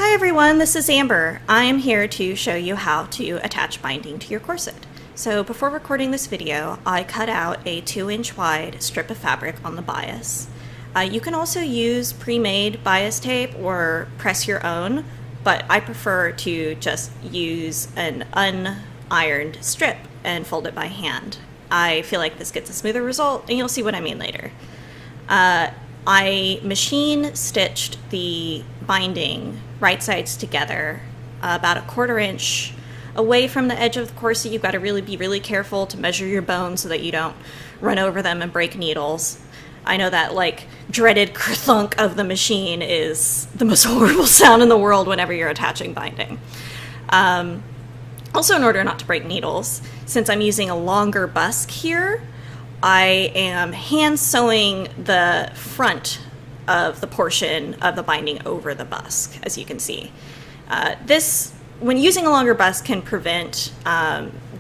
Hi everyone, this is Amber. I'm here to show you how to attach binding to your corset. So before recording this video, I cut out a 2-inch wide strip of fabric on the bias. You can also use pre-made bias tape or press your own, but I prefer to just use an unironed strip and fold it by hand. I feel like this gets a smoother result, and you'll see what I mean later. I machine stitched the binding right sides together about a 1/4 inch away from the edge of the corset. You've got to be really careful to measure your bones so that you don't run over them and break needles. I know that dreaded kerthunk of the machine is the most horrible sound in the world whenever you're attaching binding. Also, in order not to break needles, since I'm using a longer busk here, I am hand sewing the front of the portion of the binding over the busk, as you can see. This, when using a longer busk, can prevent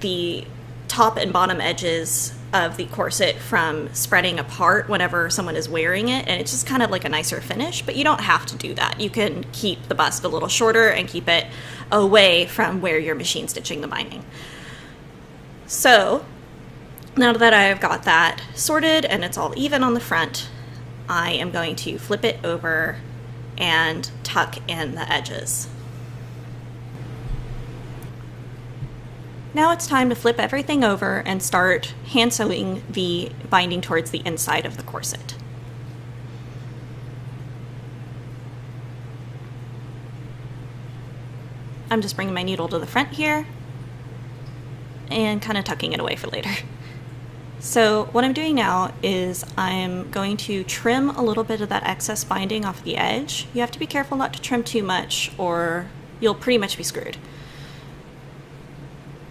the top and bottom edges of the corset from spreading apart whenever someone is wearing it, and it's just kind of like a nicer finish, but you don't have to do that. You can keep the bust a little shorter and keep it away from where you're machine stitching the binding. So now that I've got that sorted and it's all even on the front, I am going to flip it over and tuck in the edges. Now it's time to flip everything over and start hand sewing the binding towards the inside of the corset. I'm just bringing my needle to the front here and kind of tucking it away for later. So what I'm doing now is I'm going to trim a little bit of that excess binding off the edge. You have to be careful not to trim too much or you'll pretty much be screwed.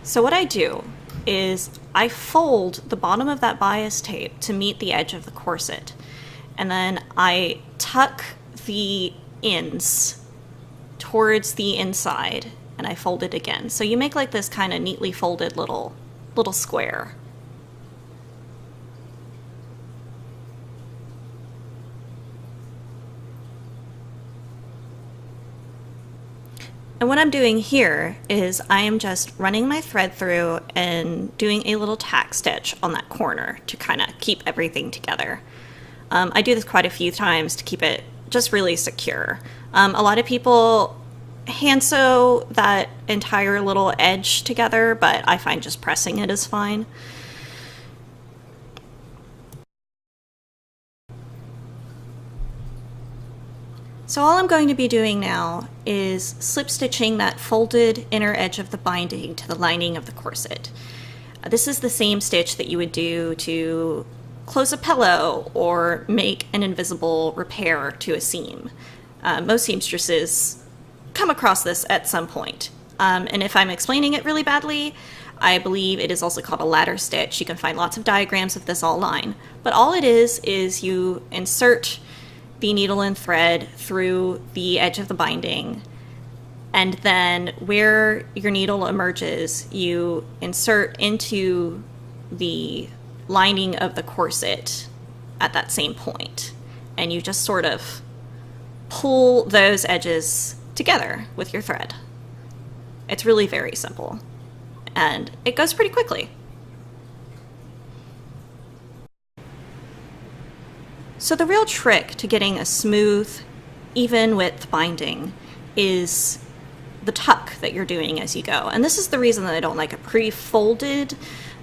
So what I do is I fold the bottom of that bias tape to meet the edge of the corset, and then I tuck the ends towards the inside and I fold it again. So you make like this kind of neatly folded little square. And what I'm doing here is I am just running my thread through and doing a little tack stitch on that corner to kind of keep everything together. I do this quite a few times to keep it just really secure. A lot of people hand sew that entire little edge together, but I find just pressing it is fine. So all I'm going to be doing now is slip stitching that folded inner edge of the binding to the lining of the corset. This is the same stitch that you would do to close a pillow or make an invisible repair to a seam. Most seamstresses come across this at some point. And if I'm explaining it really badly, I believe it is also called a ladder stitch. You can find lots of diagrams of this online. But all it is you insert the needle and thread through the edge of the binding, and then where your needle emerges, you insert into the lining of the corset at that same point, and you just sort of pull those edges together with your thread. It's really very simple, and it goes pretty quickly. So the real trick to getting a smooth, even width binding is the tuck that you're doing as you go. And this is the reason that I don't like a pre-folded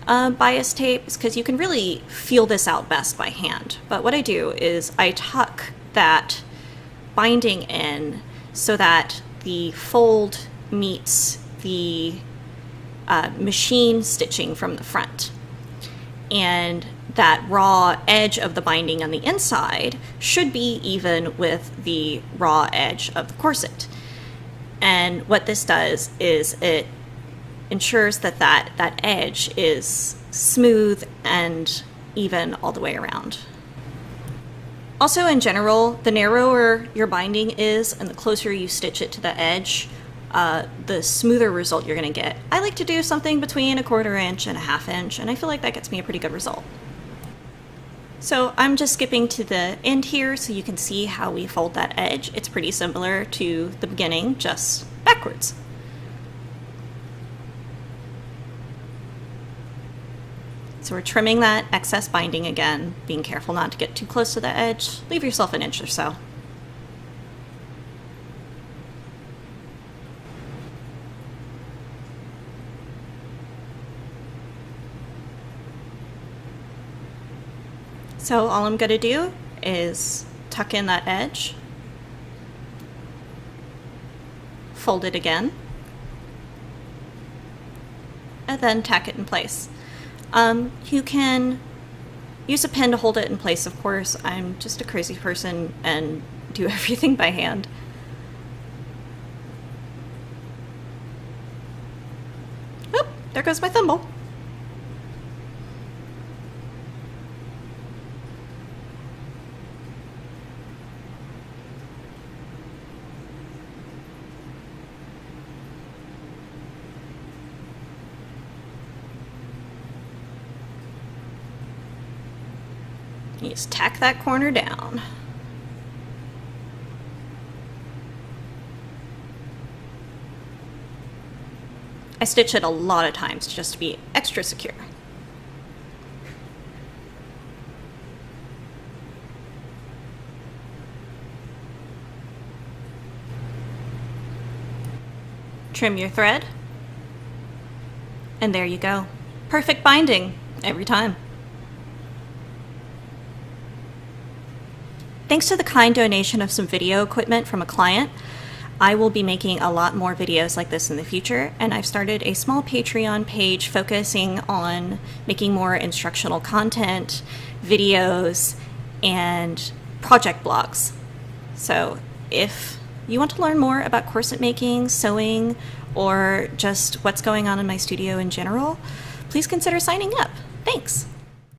bias tape, is because you can really feel this out best by hand. But what I do is I tuck that binding in so that the fold meets the machine stitching from the front. And that raw edge of the binding on the inside should be even with the raw edge of the corset. And what this does is it ensures that that edge is smooth and even all the way around. Also, in general, the narrower your binding is and the closer you stitch it to the edge, the smoother result you're going to get. I like to do something between a 1/4 inch and a 1/2 inch, and I feel like that gets me a pretty good result. So I'm just skipping to the end here so you can see how we fold that edge. It's pretty similar to the beginning, just backwards. So we're trimming that excess binding again, being careful not to get too close to the edge. Leave yourself an inch or so. So all I'm going to do is tuck in that edge, fold it again, and then tack it in place. You can use a pen to hold it in place, of course. I'm just a crazy person and do everything by hand. Oop, there goes my thimble. You just tack that corner down. I stitch it a lot of times just to be extra secure. Trim your thread, and there you go. Perfect binding every time. Thanks to the kind donation of some video equipment from a client, I will be making a lot more videos like this in the future, and I've started a small Patreon page focusing on making more instructional content, videos, and project blogs. So if you want to learn more about corset making, sewing, or just what's going on in my studio in general, please consider signing up. Thanks!